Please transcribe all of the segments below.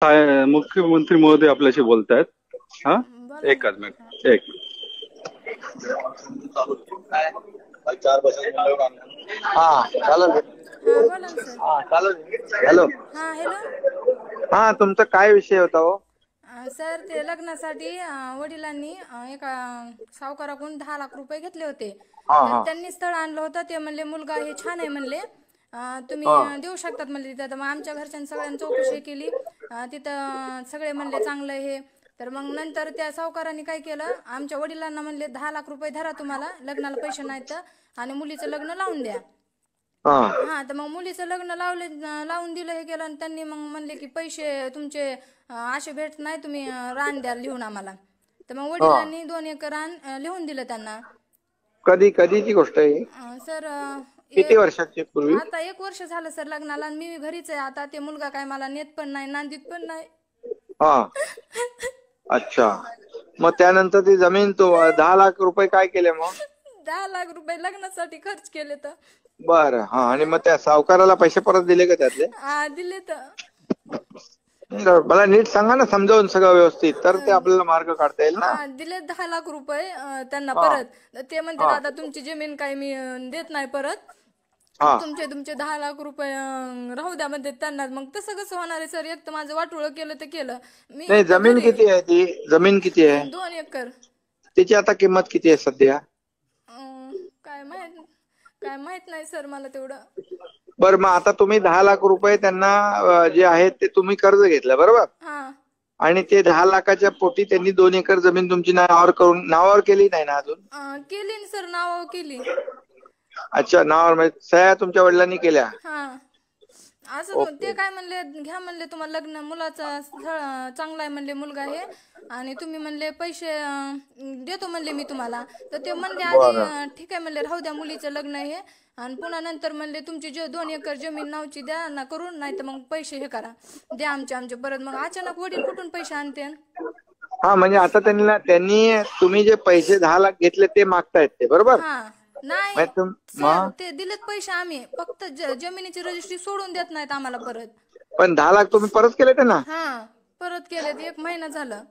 मुख्यमंत्री महोदय आपल्याशी बोलतायत. हा, बोला एकच ना. मिनिट. एक हा चालेल. हा बोला ना सर. हा चालेल. हॅलो. हा हॅलो. हा तुमचा काय विषय होता हो? सर ते लग्नासाठी वडिलांनी एका सावकाराकडून 10 लाख रुपये घेतले होते. हा तर हा त्यांनी स्थळ आणलं होतं. ते म्हणले मुलगा हे छान आहे म्हणले, तुम्ही हा देऊ शकतात म्हणले तिथं. तर मग आमच्या घरच्यांनी सगळ्यांनी चौकशी केली. तिथं सगळे म्हणले चांगलं हे. तर मग नंतर त्या सावकारांनी काय केलं, आमच्या वडिलांना म्हणले 10 लाख रुपये धरा, तुम्हाला लग्नाला पैसे नाहीत आणि मुलीचं लग्न लावून द्या. हा हा, तर मग मुलीचं लग्न लावून दिलं हे केलं. आणि त्यांनी मग म्हणले की पैसे तुमचे असे भेट नाही, तुम्ही रान द्या लिहून आम्हाला. तर मग हा वडिलांनी 2 एकर रान लिहून दिलं त्यांना. कधीची गोष्ट आहे? सर किती वर्षाची पूर्वी? आता 1 वर्ष झालं सर लग्नाला. आणि मी घरीच आहे आता. ते मुलगा काय मला नेत पण नाही, नांदीत पण नाही. हा, अच्छा. मग त्यानंतर ती जमीन तो 10 लाख रुपये काय केले मग? 10 लाख रुपये लग्नासाठी खर्च केले तर. बरं. हा, आणि मग त्या सावकाराला पैसे परत दिले का त्यातले? दिले तर. मला नीट सांगा ना, समजावून सगळं व्यवस्थित, तर ते आपल्याला मार्ग काढता येईल ना. दिले 10 लाख रुपये त्यांना हा परत. ते म्हणते हा आता तुमची जमीन काय मी देत नाही परत. हा तुमचे 10 लाख रुपये राहू द्या म्हणते त्यांना. मग तसं कसं होणार आहे सर? एक तर माझं वाटोळं केलं तर केलं. मी नाही, इथं जमीन घरी किती आहे? ती जमीन किती आहे? 2 एकर. तिची आता किंमत किती आहे सध्या? काय माहित नाही सर मला तेवढं. बरं, मग आता तुम्ही 10 लाख रुपये त्यांना जे आहेत ते तुम्ही कर्ज घेतलं, बरोबर? हा, आणि ते 10 लाखाच्या पोटी त्यांनी 2 एकर जमीन तुमची नावावर केली नाही ना अजून? केली ना सर, नाव केली. अच्छा, नावावर म्हणजे सह्या तुमच्या वडिलांनी केल्या? हा, असं ते ओके. काय म्हणले, घ्या म्हणले तुम्हाला लग्न मुलाचा स्थळ चांगला आहे म्हणले मुलगा हे. आणि तुम्ही म्हणले पैसे देतो म्हणले मी तुम्हाला. तर ते म्हणले आधी बरं. ठीक आहे म्हणले, राहू द्या मुलीचं लग्न हे. आणि पुन्हा नंतर म्हणले तुमची 2 एकर जमीन नावची द्या ना करून, नाही तर मग पैसे हे करा, द्या आमचे परत. मग अचानक वडील कुठून पैसे आणते? हा, म्हणजे आता त्यांनी तुम्ही जे पैसे 10 लाख घेतले ते मागतायत ते, बरोबर? हा, नाही म्हणजे सर, ते दिलेत पैसे आम्ही, फक्त जमिनीची रजिस्ट्री सोडून देत नाहीत आम्हाला परत. पण 10 लाख तुम्ही परत केले त्यांना? हा, परत केलेत. 1 महिना झालं.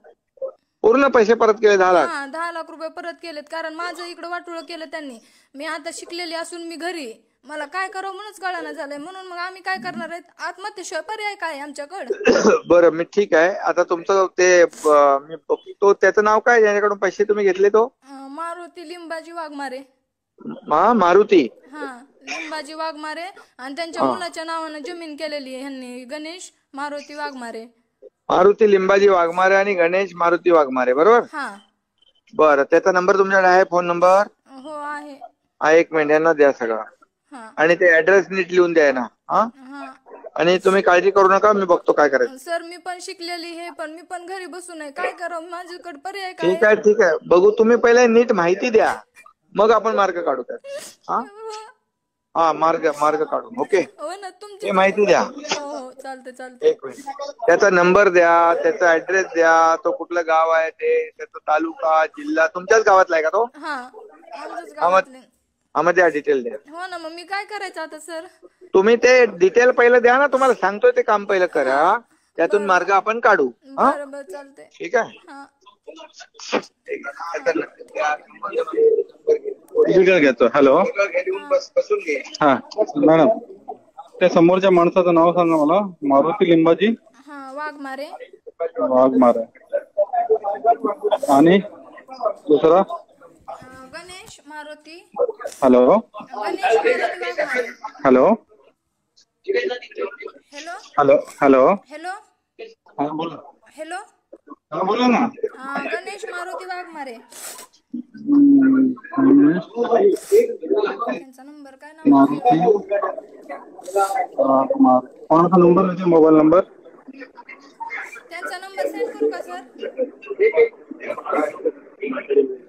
पूर्ण पैसे परत केले 10 लाख? हा, 10 लाख रुपये परत केलेत. कारण माझं इकडं वाटोळं केलं त्यांनी. मी आता शिकलेली असून मी घरी, मला काय करावं म्हणूनच कळना झालंय. म्हणून मग आम्ही काय करणार आहेत, आत्महत्येशिवाय पर्याय काय आमच्याकडं? बरं, मी ठीक आहे. आता तुमचं ते मी बघतो, त्याचं नाव काय ज्याच्याकडून पैसे तुम्ही घेतले तो? मारुती लिंबाजी वाघमारे. मारुती. हा, लिंबाजी वाघमारे. आणि त्यांच्या हा, मुलाच्या नावानं जमीन केलेली आहे ह्यांनी, गणेश मारुती वाघमारे. मारुती लिंबाजी वाघमारे आणि गणेश मारुती वाघमारे, बरोबर? हा. बरं, त्याचा नंबर तुमच्याकडे आहे? Phone number? हो आहे. हा, 1 मिनिट, यांना द्या सगळं. हा. आणि ते ऍड्रेस नीट लिहून द्या ना. हा, हा, आणि तुम्ही काळजी करू नका, मी बघतो काय करायचं. सर मी पण शिकलेली हे, पण मी पण घरी बसू नये, काय करावं, माझ्याकडे पर्याय काय? ठीक आहे, बघू. तुम्ही पहिले नीट माहिती द्या, मग आपण मार्ग काढू त्यात. हा हा, मार्ग काढू. ओके, हो ना, हे तुमची. माहिती द्या. हो हो, चालते. 1 मिनिट. त्याचा नंबर द्या, त्याचा ऍड्रेस द्या, तो कुठलं गाव आहे ते, त्याचा तालुका, जिल्हा तुमच्याच गावातला आहे का तो? हा, आमच्याच हा गावातले. मग द्या, डिटेल द्या. हो ना, मग मी काय करायचं आता सर? तुम्ही ते डिटेल पहिलं द्या ना, तुम्हाला सांगतोय ते काम पहिलं हा, करा, त्यातून बर मार्ग आपण काढू. हा, बर चालते. ठीक आहे. हा. घेतो. हॅलो. हा. हा मॅडम, त्या समोरच्या माणसाचं नाव सांगा मला. मारुती लिंबाजी हा, वाघमारे. वाघमारे. आणि दुसरा? Ganesh Maruti. Hello. Ganesh Maruti Waghmare. Hello. Hello. Hello. Hello. हा, बोला. हॅलो. हा, बोला ना. गणेश मारुती वाघमारे. त्यांचा नंबर काय नाव मारुती कोणाचा नंबर आहे? Mobile number? त्यांचा नंबर सेंड करू का सर?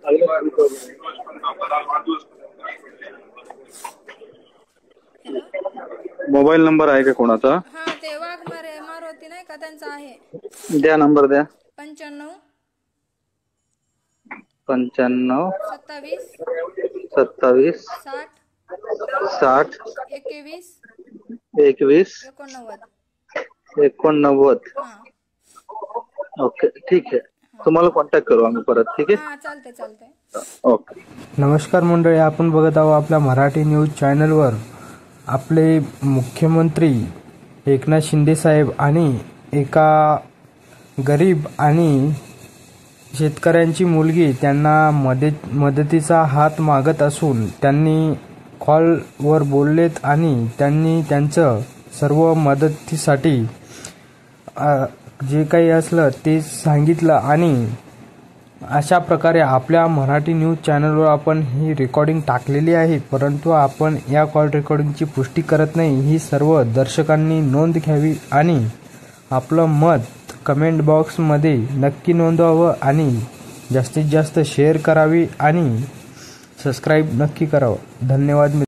हॅलो. मोबाईल नंबर आहे का कोणाचा? हा, ते वाघमारे मारुती नाही का, त्यांचा आहे. द्या, नंबर द्या. 95 95 27 27 60 60 21 21 89. 89. हा. ओके ठीक आहे, तुम्हाला कॉन्टॅक्ट करू आम्ही परत. ठीक आहे, हा चालतंय चालतंय. ओके. नमस्कार मंडळी, आपण बघत आहोत आपल्या मराठी न्यूज चॅनलवर. आपले मुख्यमंत्री एकनाथ शिंदे साहेब आणि एका गरीब आणि शेतकऱ्यांची मुलगी त्यांना मदतीचा हात मागत असून त्यांनी कॉलवर बोललेत आणि त्यांनी त्यांचं सर्व मदतीसाठी जे काही असलं ते सांगितलं. आणि अशा प्रकारे आपल्या मराठी न्यूज चॅनलवर आपण ही रेकॉर्डिंग टाकलेली आहे, परंतु आपण या कॉल रेकॉर्डिंगची पुष्टी करत नाही. ही सर्व दर्शकांनी नोंद घ्यावी आणि आपलं मत कमेंट बॉक्समध्ये नक्की नोंदवावं आणि जास्तीत जास्त शेअर करावी आणि सबस्क्राईब नक्की करावं. धन्यवाद.